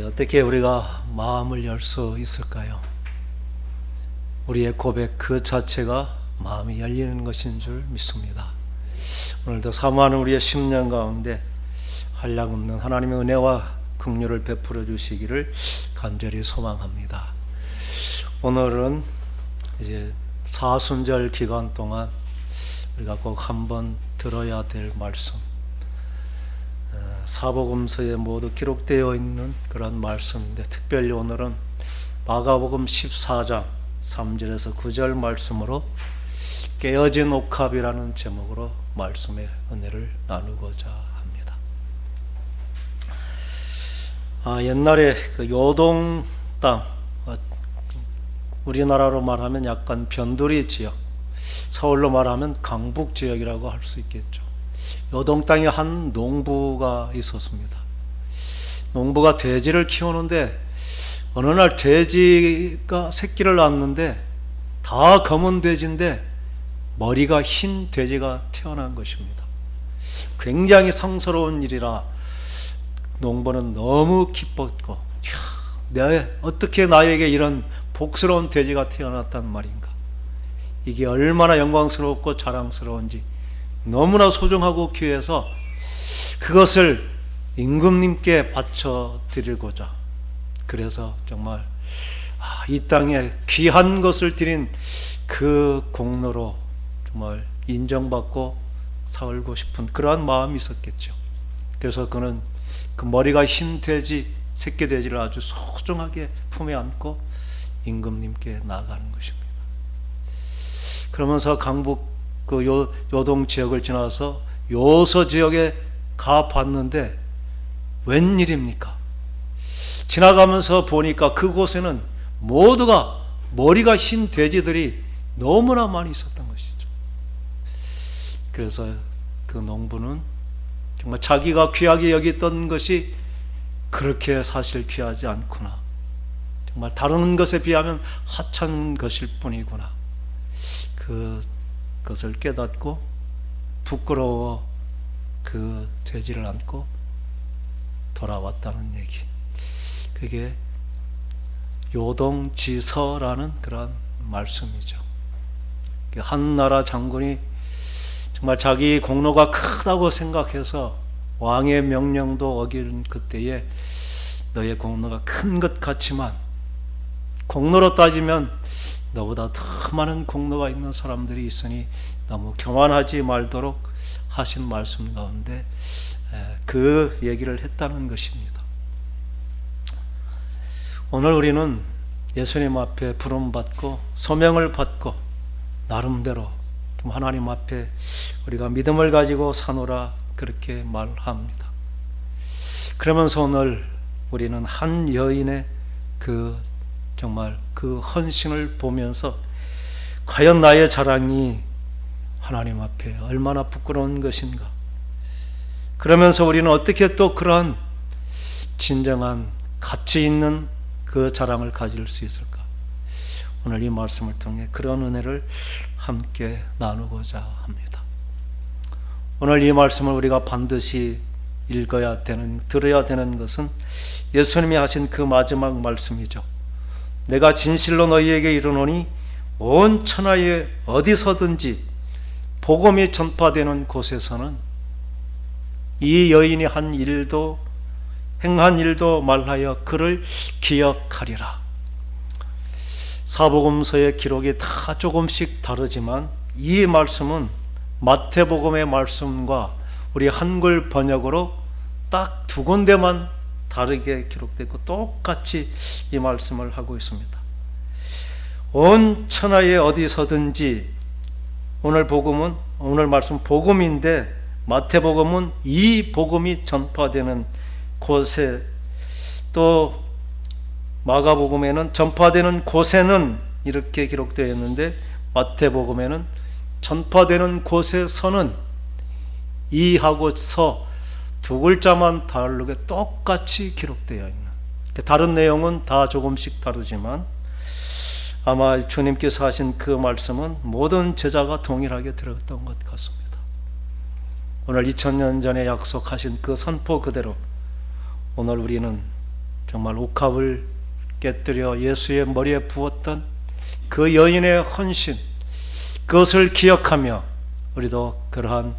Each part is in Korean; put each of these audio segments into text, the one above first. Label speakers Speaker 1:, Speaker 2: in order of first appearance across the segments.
Speaker 1: 어떻게 우리가 마음을 열 수 있을까요? 우리의 고백 그 자체가 마음이 열리는 것인 줄 믿습니다. 오늘도 사모하는 우리의 심령 가운데 한량없는 하나님의 은혜와 긍휼을 베풀어 주시기를 간절히 소망합니다. 오늘은 이제 사순절 기간 동안 우리가 꼭 한번 들어야 될 말씀, 사복음서에 모두 기록되어 있는 그런 말씀인데, 특별히 오늘은 마가복음 14장 3절에서 9절 말씀으로 깨어진 옥합이라는 제목으로 말씀의 은혜를 나누고자 합니다. 옛날에 그 요동 땅, 우리나라로 말하면 약간 변두리 지역, 서울로 말하면 강북 지역이라고 할 수 있겠죠. 요동 땅에 한 농부가 있었습니다. 농부가 돼지를 키우는데 어느 날 돼지가 새끼를 낳았는데 다 검은 돼지인데 머리가 흰 돼지가 태어난 것입니다. 굉장히 상스러운 일이라 농부는 너무 기뻤고, 어떻게 나에게 이런 복스러운 돼지가 태어났단 말인가, 이게 얼마나 영광스럽고 자랑스러운지 너무나 소중하고 귀해서 그것을 임금님께 바쳐 드리고자, 그래서 정말 이 땅에 귀한 것을 드린 그 공로로 정말 인정받고 살고 싶은 그러한 마음이 있었겠죠. 그래서 그는 그 머리가 흰 돼지, 새끼 돼지를 아주 소중하게 품에 안고 임금님께 나아가는 것입니다. 그러면서 강북 그 요동 지역을 지나서 요서 지역에 가 봤는데 웬일입니까? 지나가면서 보니까 그곳에는 모두가 머리가 흰 돼지들이 너무나 많이 있었던 것이죠. 그래서 그 농부는 정말 자기가 귀하게 여겼던 것이 그렇게 사실 귀하지 않구나, 정말 다른 것에 비하면 하찮은 것일 뿐이구나, 그것을 깨닫고 부끄러워 그 돼지를 안고 돌아왔다는 얘기. 그게 요동지서라는 그런 말씀이죠. 한 나라 장군이 정말 자기 공로가 크다고 생각해서 왕의 명령도 어기는 그때에 너의 공로가 큰 것 같지만 공로로 따지면 너보다 더 많은 공로가 있는 사람들이 있으니 너무 교만하지 말도록 하신 말씀 가운데 그 얘기를 했다는 것입니다. 오늘 우리는 예수님 앞에 부름받고 소명을 받고 나름대로 하나님 앞에 우리가 믿음을 가지고 사노라 그렇게 말합니다. 그러면서 오늘 우리는 한 여인의 정말 그 헌신을 보면서 과연 나의 자랑이 하나님 앞에 얼마나 부끄러운 것인가, 그러면서 우리는 어떻게 또 그러한 진정한 가치 있는 그 자랑을 가질 수 있을까, 오늘 이 말씀을 통해 그런 은혜를 함께 나누고자 합니다. 오늘 이 말씀을 우리가 반드시 들어야 되는 것은 예수님이 하신 그 마지막 말씀이죠. 내가 진실로 너희에게 이르노니 온 천하에 어디서든지 복음이 전파되는 곳에서는 이 여인이 행한 일도 말하여 그를 기억하리라. 사복음서의 기록이 다 조금씩 다르지만 이 말씀은 마태복음의 말씀과 우리 한글 번역으로 딱 두 군데만 다르게 기록되고 똑같이 이 말씀을 하고 있습니다. 온 천하에 어디서든지, 오늘 말씀 복음인데 마태복음은 이 복음이 전파되는 곳에, 또 마가복음에는 전파되는 곳에는 이렇게 기록되어 있는데 마태복음에는 전파되는 곳에서는, 이하고 서 두 글자만 다르게 똑같이 기록되어 있는, 다른 내용은 다 조금씩 다르지만 아마 주님께서 하신 그 말씀은 모든 제자가 동일하게 들었던 것 같습니다. 오늘 2000년 전에 약속하신 그 선포 그대로 오늘 우리는 정말 옥합을 깨뜨려 예수의 머리에 부었던 그 여인의 헌신, 그것을 기억하며 우리도 그러한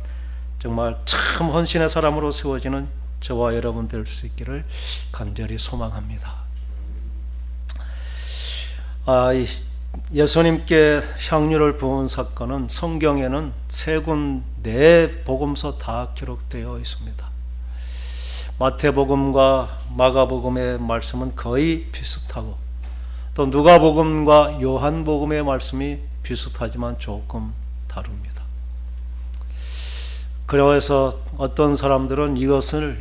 Speaker 1: 정말 참 헌신의 사람으로 세워지는 저와 여러분 될 수 있기를 간절히 소망합니다. 예수님께 향유를 부은 사건은 성경에는 세 군 네 복음서 다 기록되어 있습니다. 마태복음과 마가복음의 말씀은 거의 비슷하고 또 누가복음과 요한복음의 말씀이 비슷하지만 조금 다릅니다. 그래서 어떤 사람들은 이것을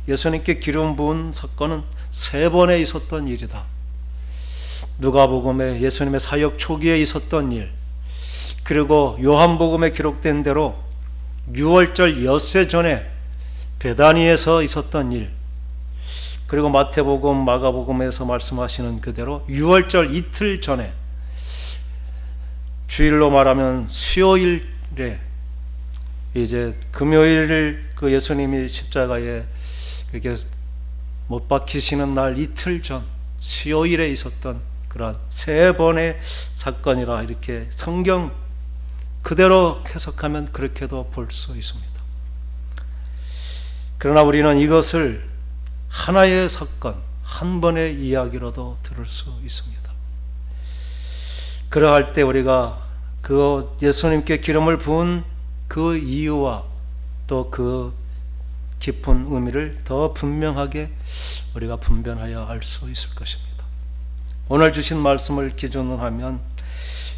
Speaker 1: 예수님께 기름 부은 사건은 3번에 있었던 일이다. 누가복음에 예수님의 사역 초기에 있었던 일, 그리고 요한복음에 기록된 대로 6월절 엿새 전에 베다니에서 있었던 일, 그리고 마태복음, 마가복음에서 말씀하시는 그대로 6월절 이틀 전에, 주일로 말하면 수요일에, 이제 금요일을 그 예수님이 십자가에 그렇게 못 박히시는 날 이틀 전 수요일에 있었던 그러한 3번의 사건이라 이렇게 성경 그대로 해석하면 그렇게도 볼 수 있습니다. 그러나 우리는 이것을 하나의 사건, 한 번의 이야기로도 들을 수 있습니다. 그러할 때 우리가 그 예수님께 기름을 부은 그 이유와 또 그 깊은 의미를 더 분명하게 우리가 분별하여 알 수 있을 것입니다. 오늘 주신 말씀을 기준으로 하면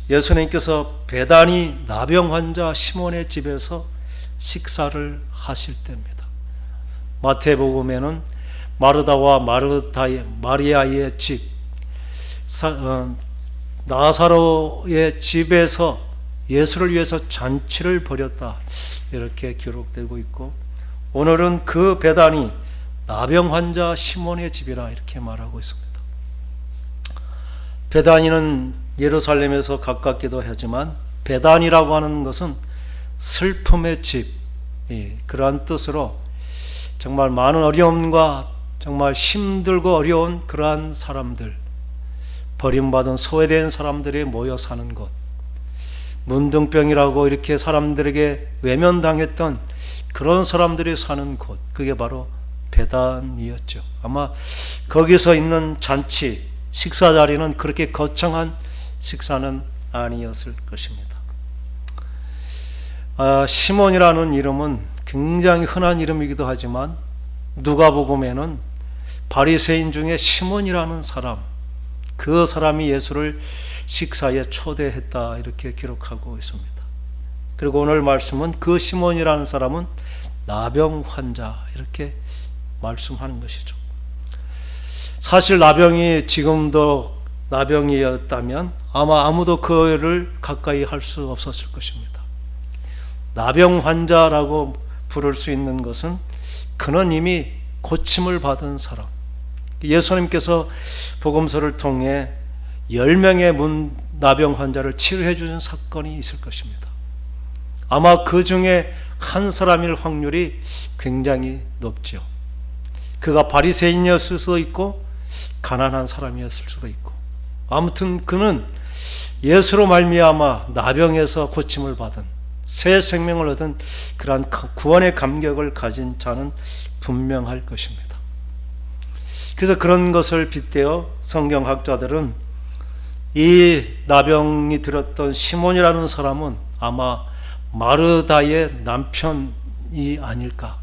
Speaker 1: 예수님께서 베다니 나병 환자 시몬의 집에서 식사를 하실 때입니다. 마태복음에는 마르다와 마리아의 집, 나사로의 집에서 예수를 위해서 잔치를 벌였다 이렇게 기록되고 있고, 오늘은 그 베다니 나병 환자 시몬의 집이라 이렇게 말하고 있습니다. 베다니는 예루살렘에서 가깝기도 하지만 베단이라고 하는 것은 슬픔의 집, 그러한 뜻으로 정말 많은 어려움과 정말 힘들고 어려운 그러한 사람들, 버림받은 소외된 사람들이 모여 사는 곳, 문둥병이라고 이렇게 사람들에게 외면당했던 그런 사람들이 사는 곳, 그게 바로 베단이었죠. 아마 거기서 있는 잔치, 식사 자리는 그렇게 거창한 식사는 아니었을 것입니다. 시몬이라는 이름은 굉장히 흔한 이름이기도 하지만 누가복음에는 바리새인 중에 시몬이라는 사람, 그 사람이 예수를 식사에 초대했다 이렇게 기록하고 있습니다. 그리고 오늘 말씀은 그 시몬이라는 사람은 나병 환자 이렇게 말씀하는 것이죠. 사실 나병이 지금도 나병이었다면 아마 아무도 그를 가까이 할 수 없었을 것입니다. 나병 환자라고 부를 수 있는 것은 그는 이미 고침을 받은 사람, 예수님께서 복음서를 통해 10명의 나병 환자를 치료해 주신 사건이 있을 것입니다. 아마 그 중에 한 사람일 확률이 굉장히 높죠. 그가 바리새인이었을 수도 있고 가난한 사람이었을 수도 있고, 아무튼 그는 예수로 말미암아 나병에서 고침을 받은, 새 생명을 얻은 그러한 구원의 감격을 가진 자는 분명할 것입니다. 그래서 그런 것을 빗대어 성경학자들은 이 나병이 들었던 시몬이라는 사람은 아마 마르다의 남편이 아닐까.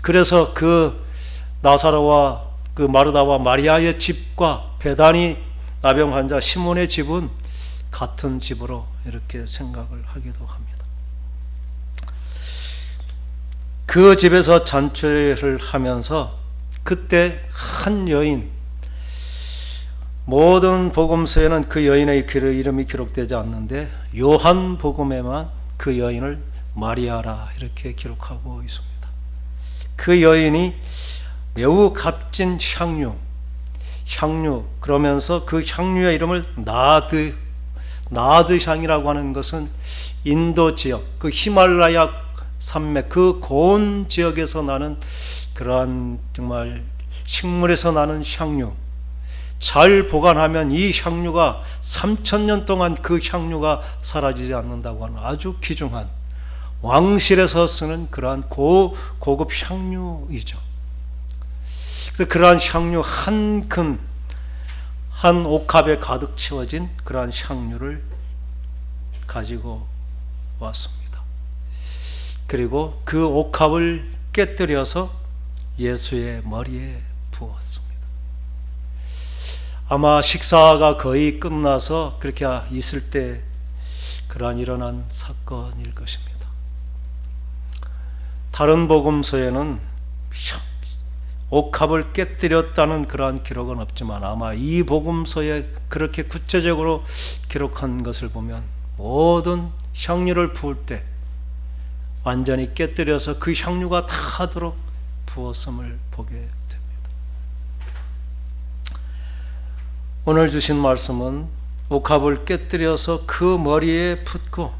Speaker 1: 그래서 그 나사로와 그 마르다와 마리아의 집과 베다니 나병 환자 시몬의 집은 같은 집으로 이렇게 생각을 하기도 합니다. 그 집에서 잔치를 하면서 그때 한 여인, 모든 복음서에는 그 여인의 이름이 기록되지 않는데 요한복음에만 그 여인을 마리아라 이렇게 기록하고 있습니다. 그 여인이 매우 값진 향유 그러면서 그 향유의 이름을 나드 향이라고 하는 것은 인도 지역, 그 히말라야 산맥, 그 고온 지역에서 나는 그러한 정말 식물에서 나는 향유, 잘 보관하면 이 향유가 3000년 동안 그 향유가 사라지지 않는다고 하는 아주 귀중한 왕실에서 쓰는 그러한 고급 향유이죠. 그래서 그러한 향유 한 금, 한 옥합에 가득 채워진 그러한 향유를 가지고 왔습니다. 그리고 그 옥합을 깨뜨려서 예수의 머리에 부었습니다. 아마 식사가 거의 끝나서 그렇게 있을 때 그러한 일어난 사건일 것입니다. 다른 복음서에는 옥합을 깨뜨렸다는 그러한 기록은 없지만 아마 이 복음서에 그렇게 구체적으로 기록한 것을 보면 모든 향유를 부을 때 완전히 깨뜨려서 그 향유가 다하도록 부었음을 보게 됩니다. 오늘 주신 말씀은 옥합을 깨뜨려서 그 머리에 붓고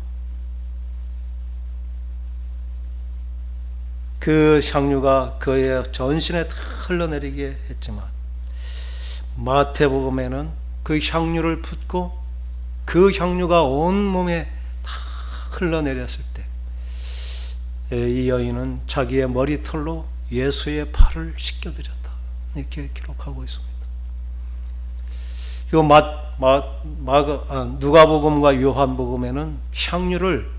Speaker 1: 그 향유가 그의 전신에 다 흘러내리게 했지만 마태복음에는 그 향유를 붓고 그 향유가 온 몸에 다 흘러내렸을 때 이 여인은 자기의 머리털로 예수의 발을 씻겨드렸다, 이렇게 기록하고 있습니다. 그리고 누가복음과 요한복음에는 향유를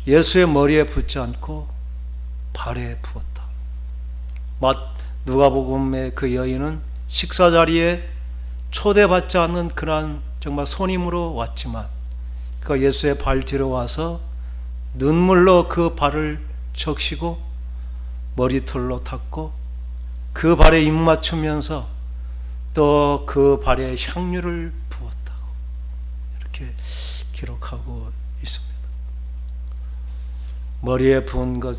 Speaker 1: 예수의 머리에 붓지 않고 발에 부었다. 누가복음의 그 여인은 식사 자리에 초대받지 않는 그러한 정말 손님으로 왔지만 그 예수의 발 뒤로 와서 눈물로 그 발을 적시고 머리털로 닦고 그 발에 입 맞추면서 또 그 발에 향유를 부었다고 이렇게 기록하고 있습니다. 머리에 부은 것,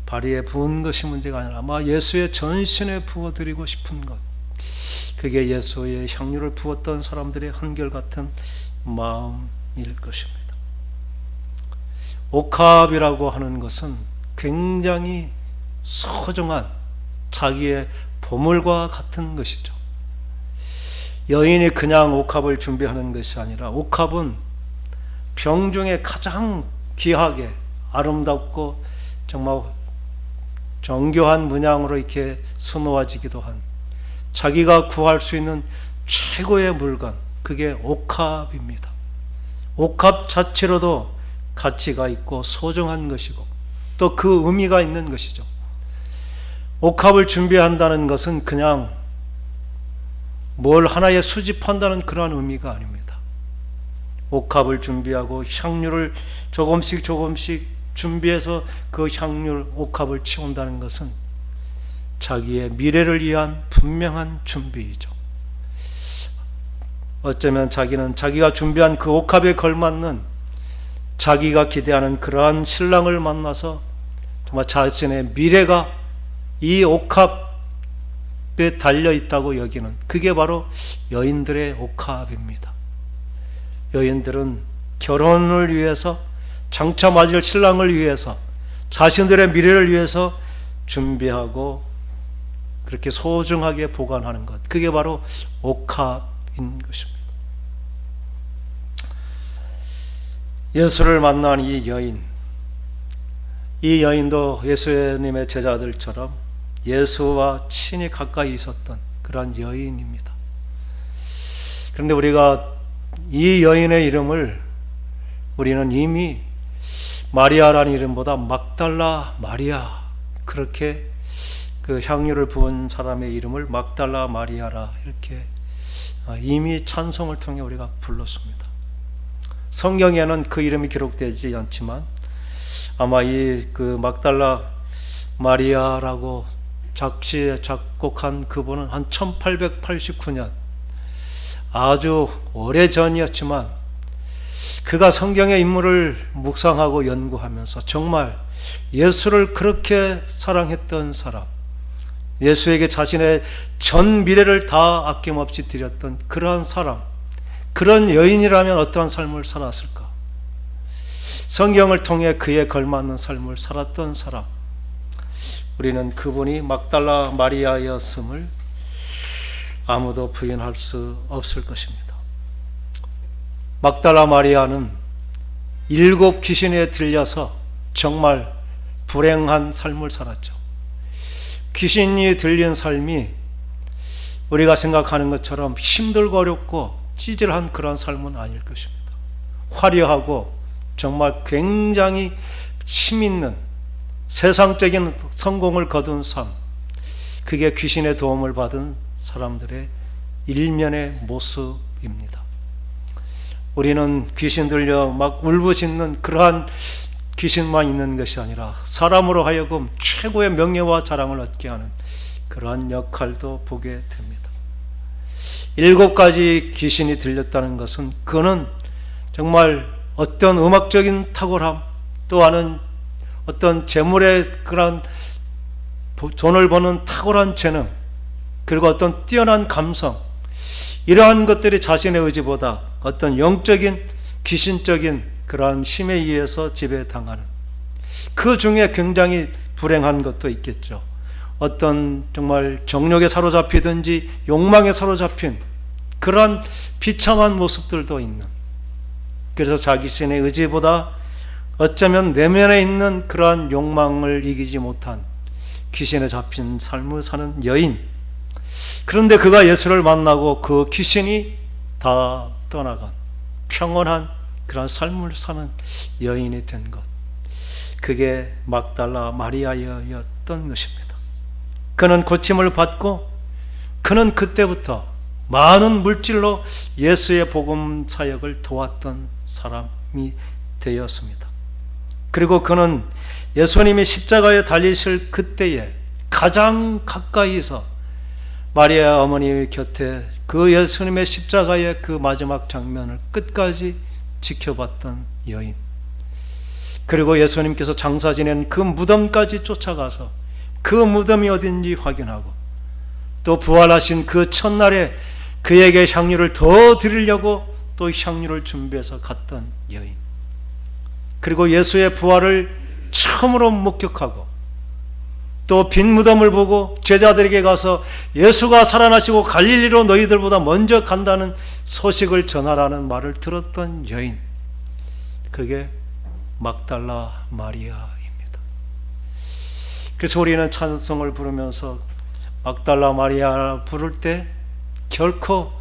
Speaker 1: 발에 부은 것이 문제가 아니라 아마 예수의 전신에 부어드리고 싶은 것, 그게 예수의 향유를 부었던 사람들의 한결같은 마음일 것입니다. 옥합이라고 하는 것은 굉장히 소중한 자기의 보물과 같은 것이죠. 여인이 그냥 옥합을 준비하는 것이 아니라 옥합은 병중에 가장 귀하게 아름답고 정말 정교한 문양으로 이렇게 수놓아지기도 한 자기가 구할 수 있는 최고의 물건, 그게 옥합입니다. 옥합 자체로도 가치가 있고 소중한 것이고 또 그 의미가 있는 것이죠. 옥합을 준비한다는 것은 그냥 뭘 하나에 수집한다는 그러한 의미가 아닙니다. 옥합을 준비하고 향유를 조금씩 준비해서 그 향유 옥합을 채운다는 것은 자기의 미래를 위한 분명한 준비이죠. 어쩌면 자기는 자기가 준비한 그 옥합에 걸맞는 자기가 기대하는 그러한 신랑을 만나서 정말 자신의 미래가 이 옥합에 달려있다고 여기는, 그게 바로 여인들의 옥합입니다. 여인들은 결혼을 위해서, 장차 맞을 신랑을 위해서, 자신들의 미래를 위해서 준비하고 그렇게 소중하게 보관하는 것, 그게 바로 옥합인 것입니다. 예수를 만난 이 여인도 예수님의 제자들처럼 예수와 친히 가까이 있었던 그러한 여인입니다. 그런데 우리가 이 여인의 이름을 우리는 이미 마리아라는 이름보다 막달라 마리아, 그렇게 그 향유를 부은 사람의 이름을 막달라 마리아라 이렇게 이미 찬송을 통해 우리가 불렀습니다. 성경에는 그 이름이 기록되지 않지만 아마 이 그 막달라 마리아라고 작곡한 그분은 한 1889년 아주 오래전이었지만 그가 성경의 인물을 묵상하고 연구하면서 정말 예수를 그렇게 사랑했던 사람, 예수에게 자신의 전 미래를 다 아낌없이 드렸던 그러한 사람, 그런 여인이라면 어떠한 삶을 살았을까? 성경을 통해 그에 걸맞는 삶을 살았던 사람, 우리는 그분이 막달라 마리아였음을 아무도 부인할 수 없을 것입니다. 막달라 마리아는 7 귀신에 들려서 정말 불행한 삶을 살았죠. 귀신이 들린 삶이 우리가 생각하는 것처럼 힘들고 어렵고 찌질한 그런 삶은 아닐 것입니다. 화려하고 정말 굉장히 힘있는 세상적인 성공을 거둔 삶, 그게 귀신의 도움을 받은 사람들의 일면의 모습입니다. 우리는 귀신 들려 막 울부짖는 그러한 귀신만 있는 것이 아니라 사람으로 하여금 최고의 명예와 자랑을 얻게 하는 그러한 역할도 보게 됩니다. 7가지 귀신이 들렸다는 것은 그는 정말 어떤 음악적인 탁월함, 또한 어떤 재물의 그런 돈을 버는 탁월한 재능, 그리고 어떤 뛰어난 감성, 이러한 것들이 자신의 의지보다 어떤 영적인 귀신적인 그러한 힘에 의해서 지배당하는, 그 중에 굉장히 불행한 것도 있겠죠. 어떤 정말 정욕에 사로잡히든지 욕망에 사로잡힌 그러한 비참한 모습들도 있는, 그래서 자기 자신의 의지보다 어쩌면 내면에 있는 그러한 욕망을 이기지 못한 귀신에 잡힌 삶을 사는 여인. 그런데 그가 예수를 만나고 그 귀신이 다 떠나간 평온한 그런 삶을 사는 여인이 된 것, 그게 막달라 마리아였던 것입니다. 그는 고침을 받고 그는 그때부터 많은 물질로 예수의 복음 사역을 도왔던 사람이 되었습니다. 그리고 그는 예수님이 십자가에 달리실 그때에 가장 가까이서 마리아 어머니 곁에 그 예수님의 십자가의 그 마지막 장면을 끝까지 지켜봤던 여인, 그리고 예수님께서 장사 지낸 그 무덤까지 쫓아가서 그 무덤이 어딘지 확인하고, 또 부활하신 그 첫날에 그에게 향유를 더 드리려고 또 향유를 준비해서 갔던 여인, 그리고 예수의 부활을 처음으로 목격하고 또 빈 무덤을 보고 제자들에게 가서 예수가 살아나시고 갈릴리로 너희들보다 먼저 간다는 소식을 전하라는 말을 들었던 여인, 그게 막달라 마리아입니다. 그래서 우리는 찬송을 부르면서 막달라 마리아 부를 때 결코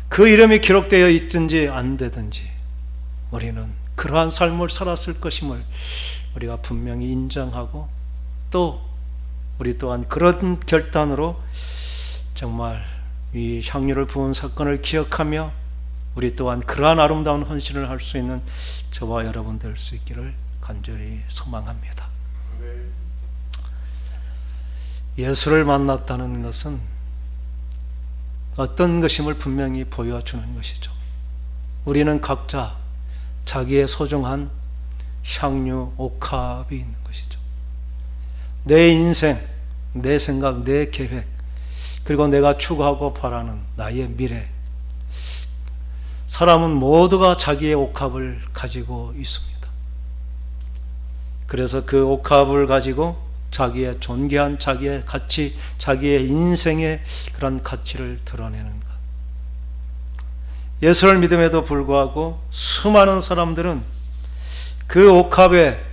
Speaker 1: 그 이름이 기록되어 있든지 안 되든지 우리는 그러한 삶을 살았을 것임을 우리가 분명히 인정하고, 또 우리 또한 그런 결단으로 정말 이 향유를 부은 사건을 기억하며 우리 또한 그러한 아름다운 헌신을 할 수 있는 저와 여러분 될 수 있기를 간절히 소망합니다. 예수를 만났다는 것은 어떤 것임을 분명히 보여주는 것이죠. 우리는 각자 자기의 소중한 향유 옥합이 있는 것이죠. 내 인생, 내 생각, 내 계획, 그리고 내가 추구하고 바라는 나의 미래, 사람은 모두가 자기의 옥합을 가지고 있습니다. 그래서 그 옥합을 가지고 자기의 존귀한 자기의 가치, 자기의 인생의 그런 가치를 드러내는 것. 예수를 믿음에도 불구하고 수많은 사람들은 그 옥합에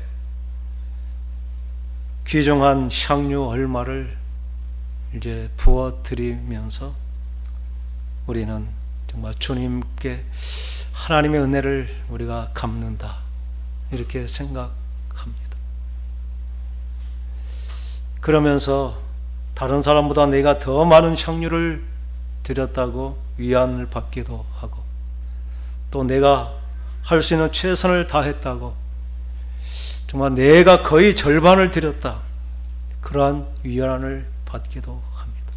Speaker 1: 귀중한 향유 얼마를 이제 부어드리면서 우리는 정말 주님께 하나님의 은혜를 우리가 갚는다, 이렇게 생각합니다. 그러면서 다른 사람보다 내가 더 많은 향유를 드렸다고 위안을 받기도 하고, 또 내가 할 수 있는 최선을 다했다고 정말 내가 거의 절반을 드렸다, 그러한 위안을 받기도 합니다.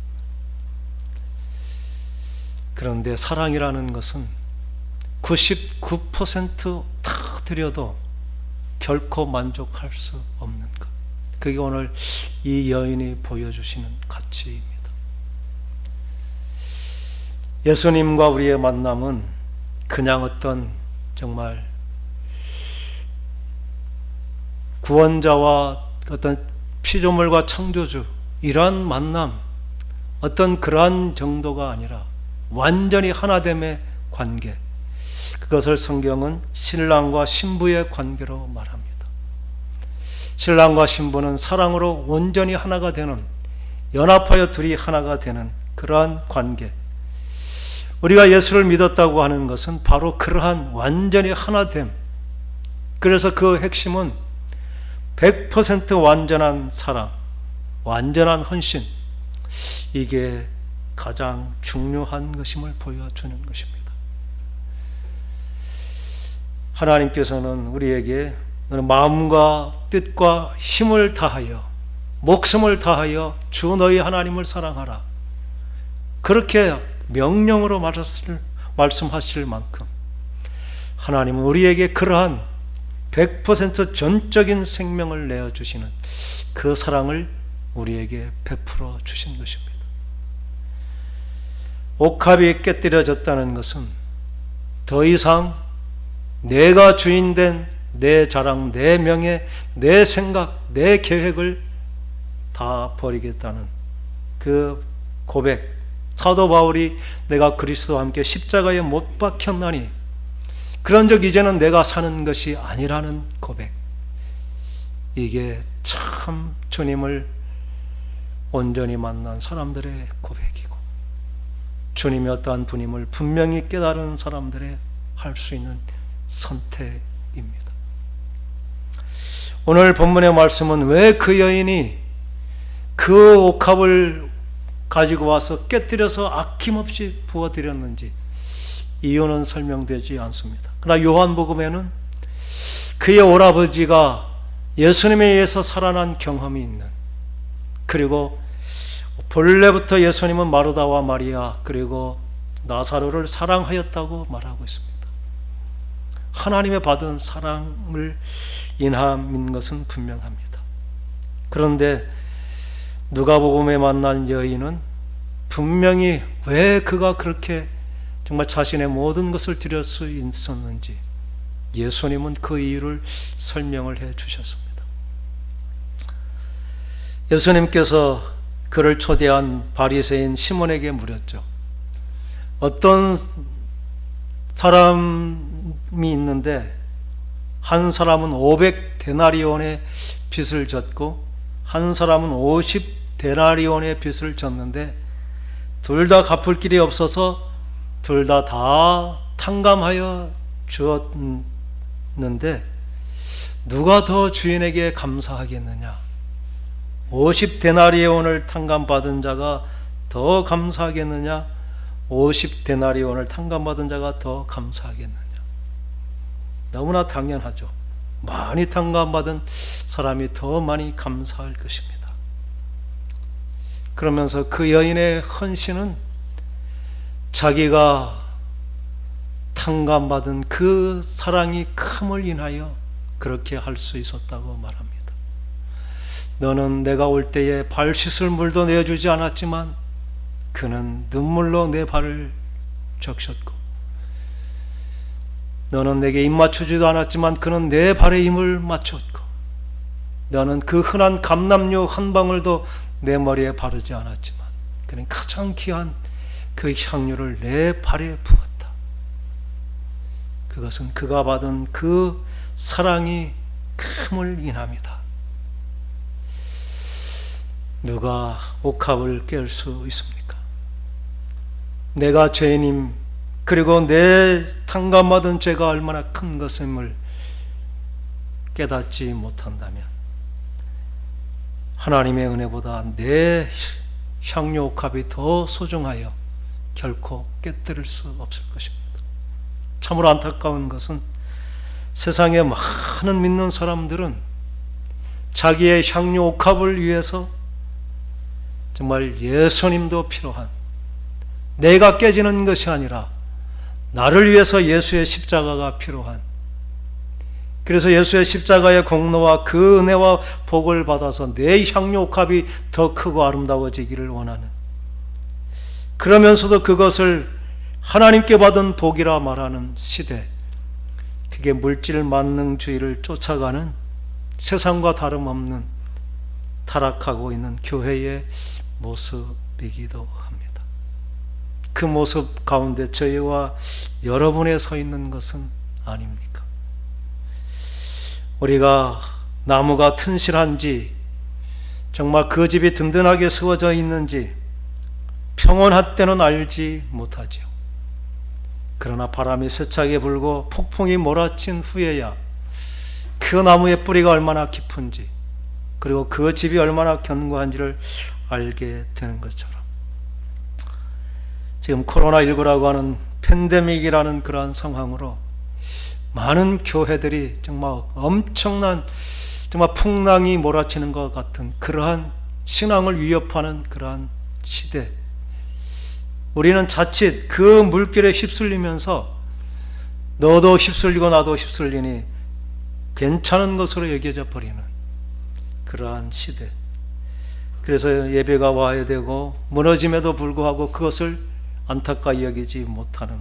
Speaker 1: 그런데 사랑이라는 것은 99% 다 드려도 결코 만족할 수 없는 것, 그게 오늘 이 여인이 보여주시는 가치입니다. 예수님과 우리의 만남은 그냥 어떤 정말 구원자와 어떤 피조물과 창조주, 이러한 만남, 어떤 그러한 정도가 아니라 완전히 하나됨의 관계, 그것을 성경은 신랑과 신부의 관계로 말합니다. 신랑과 신부는 사랑으로 온전히 하나가 되는, 연합하여 둘이 하나가 되는 그러한 관계. 우리가 예수를 믿었다고 하는 것은 바로 그러한 완전히 하나됨. 그래서 그 핵심은 100% 완전한 사랑, 완전한 헌신, 이게 가장 중요한 것임을 보여주는 것입니다. 하나님께서는 우리에게 마음과 뜻과 힘을 다하여, 목숨을 다하여 주 너희 하나님을 사랑하라, 그렇게 명령으로 말씀하실 만큼 하나님은 우리에게 그러한 100% 전적인 생명을 내어주시는 그 사랑을 우리에게 베풀어 주신 것입니다. 옥합이 깨뜨려졌다는 것은 더 이상 내가 주인된 내 자랑, 내 명예, 내 생각, 내 계획을 다 버리겠다는 그 고백. 사도 바울이 내가 그리스도와 함께 십자가에 못 박혔나니 그런즉 이제는 내가 사는 것이 아니라는 고백. 이게 참 주님을 온전히 만난 사람들의 고백이고, 주님이 어떠한 분임을 분명히 깨달은 사람들의 할 수 있는 선택입니다. 오늘 본문의 말씀은 왜 그 여인이 그 옥합을 가지고 와서 깨뜨려서 아낌없이 부어드렸는지 이유는 설명되지 않습니다. 그러나 요한복음에는 그의 오라버지가 예수님에 의해서 살아난 경험이 있는, 그리고 본래부터 예수님은 마르다와 마리아 그리고 나사로를 사랑하였다고 말하고 있습니다. 하나님의 받은 사랑을 인함인 것은 분명합니다. 그런데 누가복음에 만난 여인은 분명히 왜 그가 그렇게 정말 자신의 모든 것을 드릴 수 있었는지 예수님은 그 이유를 설명을 해 주셨습니다. 예수님께서 그를 초대한 바리새인 시몬에게 물었죠. 어떤 사람이 있는데 한 사람은 500데나리온의 빚을 졌고 한 사람은 50데나리온의 빚을 졌는데 둘 다 갚을 길이 없어서 둘 다 탕감하여 주었는데 누가 더 주인에게 감사하겠느냐? 50데나리온을 탕감받은 자가 더 감사하겠느냐? 50데나리온을 탕감받은 자가 더 감사하겠느냐? 너무나 당연하죠. 많이 탕감받은 사람이 더 많이 감사할 것입니다. 그러면서 그 여인의 헌신은 자기가 탕감받은 그 사랑이 큼을 인하여 그렇게 할 수 있었다고 말합니다. 너는 내가 올 때에 발 씻을 물도 내어주지 않았지만 그는 눈물로 내 발을 적셨고, 너는 내게 입 맞추지도 않았지만 그는 내 발에 입을 맞췄고, 너는 그 흔한 감람유 한 방울도 내 머리에 바르지 않았지만 그는 가장 귀한 그 향유를 내 발에 부었다. 그것은 그가 받은 그 사랑이 큼을 인합니다. 누가 옥합을 깰 수 있습니까? 내가 죄인임, 그리고 내 탕감받은 죄가 얼마나 큰 것임을 깨닫지 못한다면 하나님의 은혜보다 내 향유 옥합이 더 소중하여 결코 깨뜨릴 수 없을 것입니다. 참으로 안타까운 것은 세상에 많은 믿는 사람들은 자기의 향유 옥합을 위해서 정말 예수님도 필요한, 내가 깨지는 것이 아니라 나를 위해서 예수의 십자가가 필요한, 그래서 예수의 십자가의 공로와 그 은혜와 복을 받아서 내 향유 옥합이 더 크고 아름다워지기를 원하는, 그러면서도 그것을 하나님께 받은 복이라 말하는 시대, 그게 물질 만능주의를 쫓아가는 세상과 다름없는 타락하고 있는 교회의 모습입니다. 모습이기도 합니다. 그 모습 가운데 저희와 여러분의 서 있는 것은 아닙니까? 우리가 나무가 튼실한지, 정말 그 집이 든든하게 세워져 있는지 평온할 때는 알지 못하지요. 그러나 바람이 세차게 불고 폭풍이 몰아친 후에야 그 나무의 뿌리가 얼마나 깊은지, 그리고 그 집이 얼마나 견고한지를 알게 되는 것처럼, 지금 코로나19라고 하는 팬데믹이라는 그러한 상황으로 많은 교회들이 정말 엄청난, 정말 풍랑이 몰아치는 것 같은 그러한 신앙을 위협하는 그러한 시대, 우리는 자칫 그 물결에 휩쓸리면서 너도 휩쓸리고 나도 휩쓸리니 괜찮은 것으로 여겨져 버리는 그러한 시대. 그래서 예배가 와야 되고 무너짐에도 불구하고 그것을 안타까이 여기지 못하는,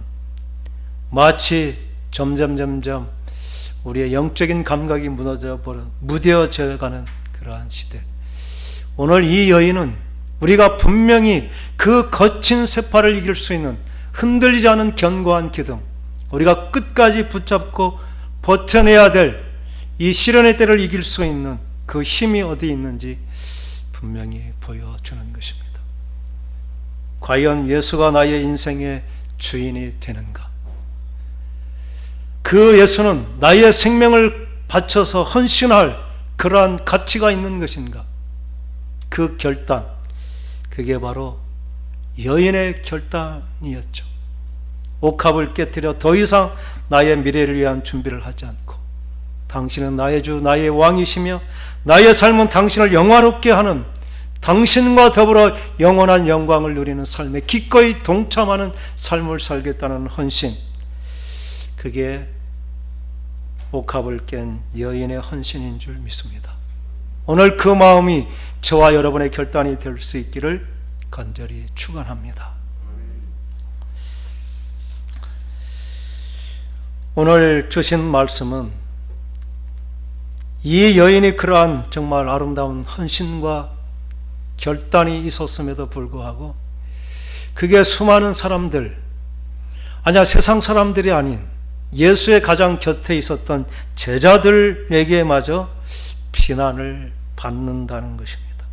Speaker 1: 마치 점점 우리의 영적인 감각이 무뎌져 가는 그러한 시대. 오늘 이 여인은 우리가 분명히 그 거친 세파를 이길 수 있는 흔들리지 않은 견고한 기둥, 우리가 끝까지 붙잡고 버텨내야 될 이 시련의 때를 이길 수 있는 그 힘이 어디 있는지 분명히 보여주는 것입니다. 과연 예수가 나의 인생의 주인이 되는가? 그 예수는 나의 생명을 바쳐서 헌신할 그러한 가치가 있는 것인가? 그 결단, 그게 바로 여인의 결단이었죠. 옥합을 깨뜨려 더 이상 나의 미래를 위한 준비를 하지 않고, 당신은 나의 주, 나의 왕이시며 나의 삶은 당신을 영화롭게 하는, 당신과 더불어 영원한 영광을 누리는 삶에 기꺼이 동참하는 삶을 살겠다는 헌신, 그게 옥합을 깬 여인의 헌신인 줄 믿습니다. 오늘 그 마음이 저와 여러분의 결단이 될 수 있기를 간절히 축원합니다. 오늘 주신 말씀은 이 여인이 그러한 정말 아름다운 헌신과 결단이 있었음에도 불구하고 그게 수많은 사람들, 아니야 세상 사람들이 아닌 예수의 가장 곁에 있었던 제자들에게마저 비난을 받는다는 것입니다.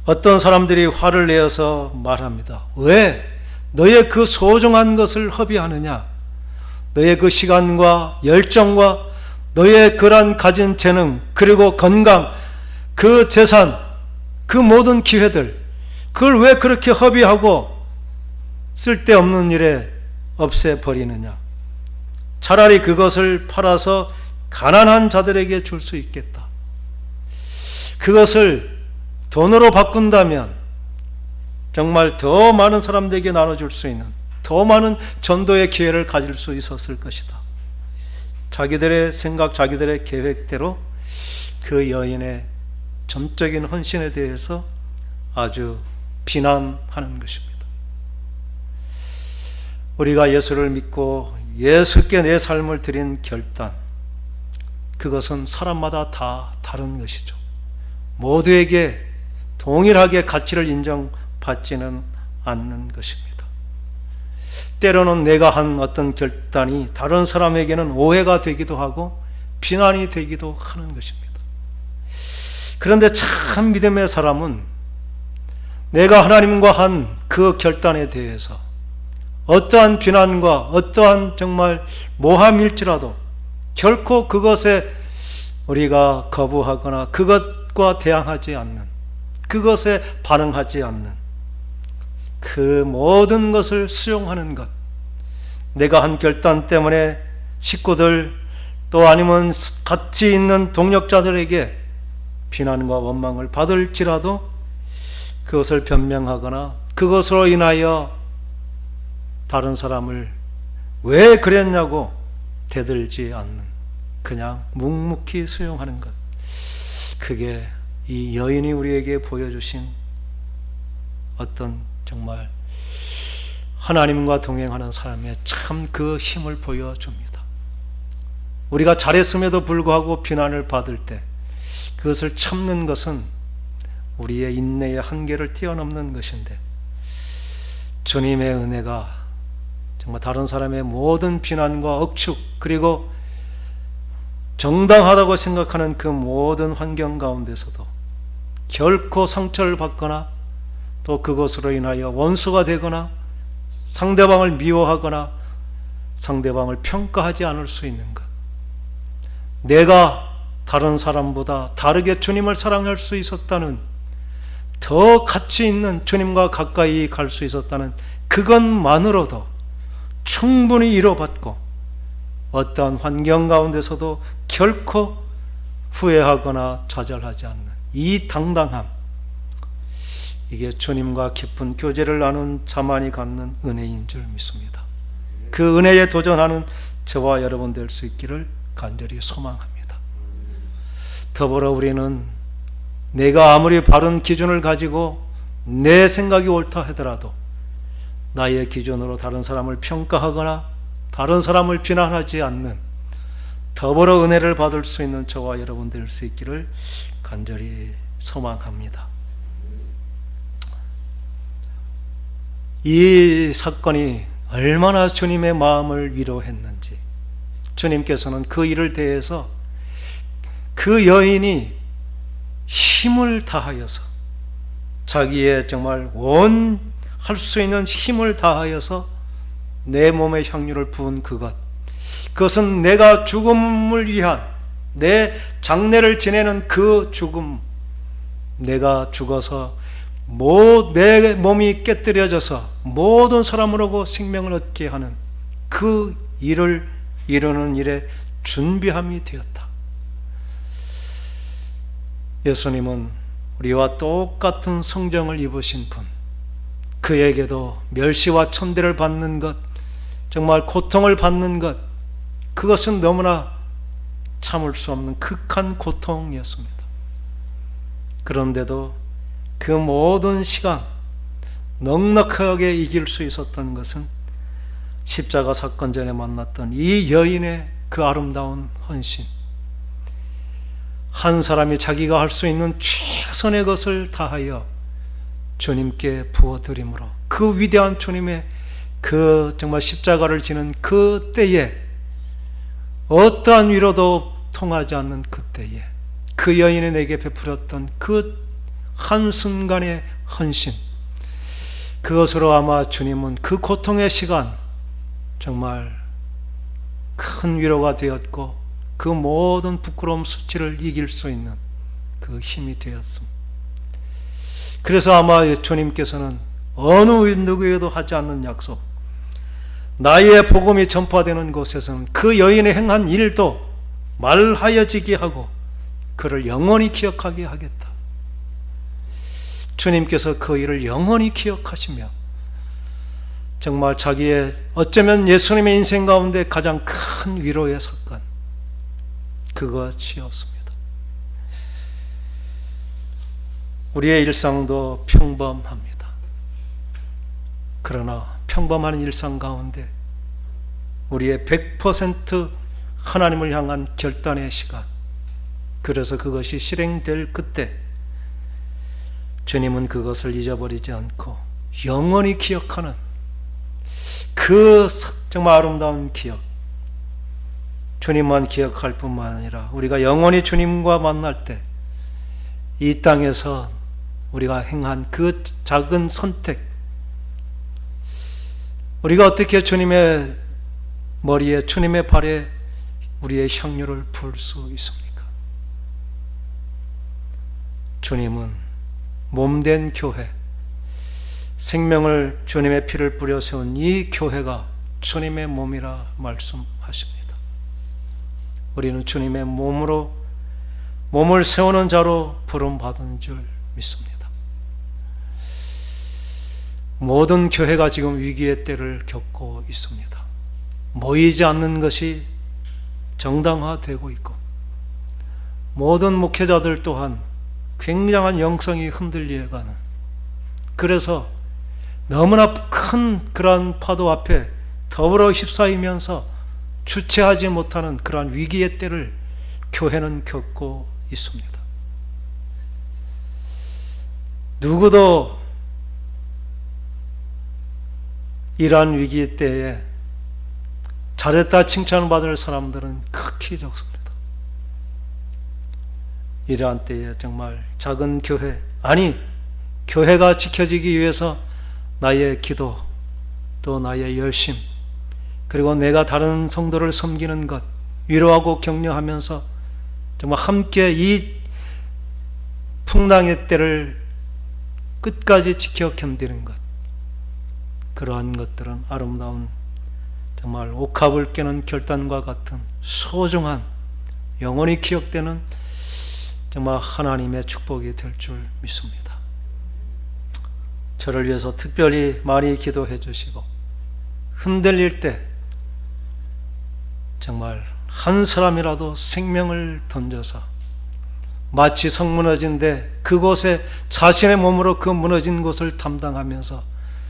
Speaker 1: 어떤 사람들이 화를 내어서 말합니다. 왜 너의 그 소중한 것을 허비하느냐? 너의 그 시간과 열정과 너의 그런 가진 재능, 그리고 건강, 그 재산, 그 모든 기회들, 그걸 왜 그렇게 허비하고 쓸데없는 일에 없애버리느냐? 차라리 그것을 팔아서 가난한 자들에게 줄 수 있겠다. 그것을 돈으로 바꾼다면 정말 더 많은 사람들에게 나눠줄 수 있는 더 많은 전도의 기회를 가질 수 있었을 것이다. 자기들의 생각, 자기들의 계획대로 그 여인의 전적인 헌신에 대해서 아주 비난하는 것입니다. 우리가 예수를 믿고 예수께 내 삶을 드린 결단, 그것은 사람마다 다 다른 것이죠. 모두에게 동일하게 가치를 인정받지는 않는 것입니다. 때로는 내가 한 어떤 결단이 다른 사람에게는 오해가 되기도 하고 비난이 되기도 하는 것입니다. 그런데 참 믿음의 사람은 내가 하나님과 한 그 결단에 대해서 어떠한 비난과 어떠한 정말 모함일지라도 결코 그것에 우리가 거부하거나 그것과 대항하지 않는, 그것에 반응하지 않는, 그 모든 것을 수용하는 것, 내가 한 결단 때문에 식구들 또 아니면 같이 있는 동력자들에게 비난과 원망을 받을지라도 그것을 변명하거나 그것으로 인하여 다른 사람을 왜 그랬냐고 대들지 않는, 그냥 묵묵히 수용하는 것, 그게 이 여인이 우리에게 보여주신 어떤 정말 하나님과 동행하는 사람의 참 그 힘을 보여줍니다. 우리가 잘했음에도 불구하고 비난을 받을 때 그것을 참는 것은 우리의 인내의 한계를 뛰어넘는 것인데, 주님의 은혜가 정말 다른 사람의 모든 비난과 억측, 그리고 정당하다고 생각하는 그 모든 환경 가운데서도 결코 상처를 받거나 또 그것으로 인하여 원수가 되거나 상대방을 미워하거나 상대방을 평가하지 않을 수 있는 것, 내가 다른 사람보다 다르게 주님을 사랑할 수 있었다는, 더 가치 있는 주님과 가까이 갈 수 있었다는 그것만으로도 충분히 위로받고 어떠한 환경 가운데서도 결코 후회하거나 좌절하지 않는 이 당당함, 이게 주님과 깊은 교제를 나눈 자만이 갖는 은혜인 줄 믿습니다. 그 은혜에 도전하는 저와 여러분 될 수 있기를 간절히 소망합니다. 더불어 우리는 내가 아무리 바른 기준을 가지고 내 생각이 옳다 하더라도 나의 기준으로 다른 사람을 평가하거나 다른 사람을 비난하지 않는, 더불어 은혜를 받을 수 있는 저와 여러분 될 수 있기를 간절히 소망합니다. 이 사건이 얼마나 주님의 마음을 위로했는지, 주님께서는 그 일을 대해서 그 여인이 힘을 다하여서, 자기의 정말 할 수 있는 힘을 다하여서 내 몸에 향유를 부은 그것은 내가 죽음을 위한, 내 장례를 지내는 그 죽음, 내가 죽어서 내 몸이 깨뜨려져서 모든 사람으로고 생명을 얻게 하는 그 일을 이루는 일에 준비함이 되었다. 예수님은 우리와 똑같은 성정을 입으신 분, 그에게도 멸시와 천대를 받는 것, 정말 고통을 받는 것, 그것은 너무나 참을 수 없는 극한 고통이었습니다. 그런데도 그 모든 시간 넉넉하게 이길 수 있었던 것은 십자가 사건 전에 만났던 이 여인의 그 아름다운 헌신, 한 사람이 자기가 할 수 있는 최선의 것을 다하여 주님께 부어드림으로, 그 위대한 주님의 그 정말 십자가를 지는 그 때에, 어떠한 위로도 통하지 않는 그 때에 그 여인이 내게 베풀었던 그 한순간의 헌신, 그것으로 아마 주님은 그 고통의 시간 정말 큰 위로가 되었고, 그 모든 부끄러움 수치를 이길 수 있는 그 힘이 되었습니다. 그래서 아마 주님께서는 어느 누구에도 하지 않는 약속, 나의 복음이 전파되는 곳에서는 그 여인의 행한 일도 말하여지게 하고 그를 영원히 기억하게 하겠다. 주님께서 그 일을 영원히 기억하시며 정말 자기의, 어쩌면 예수님의 인생 가운데 가장 큰 위로의 사건, 그것이었습니다. 우리의 일상도 평범합니다. 그러나 평범한 일상 가운데 우리의 100% 하나님을 향한 결단의 시간, 그래서 그것이 실행될 그때 주님은 그것을 잊어버리지 않고 영원히 기억하는 그 정말 아름다운 기억, 주님만 기억할 뿐만 아니라 우리가 영원히 주님과 만날 때 이 땅에서 우리가 행한 그 작은 선택, 우리가 어떻게 주님의 머리에, 주님의 발에 우리의 향유를 부을 수 있습니까? 주님은 몸된 교회, 생명을, 주님의 피를 뿌려 세운 이 교회가 주님의 몸이라 말씀하십니다. 우리는 주님의 몸을 세우는 자로 부름받은 줄 믿습니다. 모든 교회가 지금 위기의 때를 겪고 있습니다. 모이지 않는 것이 정당화되고 있고, 모든 목회자들 또한 굉장한 영성이 흔들려가는, 그래서 너무나 큰 그러한 파도 앞에 더불어 휩싸이면서 주체하지 못하는 그러한 위기의 때를 교회는 겪고 있습니다. 누구도 이러한 위기 때에 잘했다 칭찬받을 사람들은 극히 적습니다. 이러한 때에 정말 작은 교회, 아니 교회가 지켜지기 위해서 나의 기도, 또 나의 열심, 그리고 내가 다른 성도를 섬기는 것, 위로하고 격려하면서 정말 함께 이 풍랑의 때를 끝까지 지켜 견디는 것, 그러한 것들은 아름다운 정말 옥합을 깨는 결단과 같은 소중한 영원히 기억되는 정말 하나님의 축복이 될 줄 믿습니다. 저를 위해서 특별히 많이 기도해 주시고 흔들릴 때 정말 한 사람이라도 생명을 던져서 마치 성 무너진데 그곳에 자신의 몸으로 그 무너진 곳을 담당하면서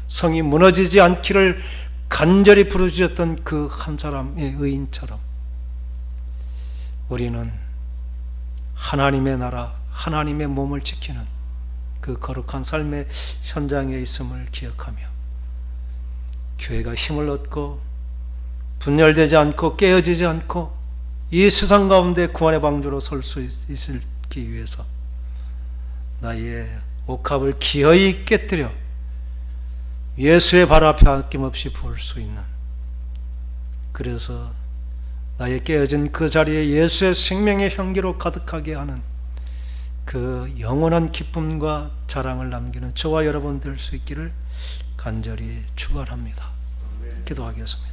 Speaker 1: 성이 무너지지 않기를 간절히 부르짖었던 그 한 사람의 의인처럼 우리는 하나님의 나라, 하나님의 몸을 지키는 그 거룩한 삶의 현장에 있음을 기억하며 교회가 힘을 얻고 분열되지 않고 깨어지지 않고 이 세상 가운데 구원의 방주로 설 수 있기 위해서 나의 옥합을 기어이 깨뜨려 예수의 발 앞에 아낌없이 부을 수 있는, 그래서 나의 깨어진 그 자리에 예수의 생명의 향기로 가득하게 하는 그 영원한 기쁨과 자랑을 남기는 저와 여러분 될 수 있기를 간절히 축원합니다. 기도하겠습니다.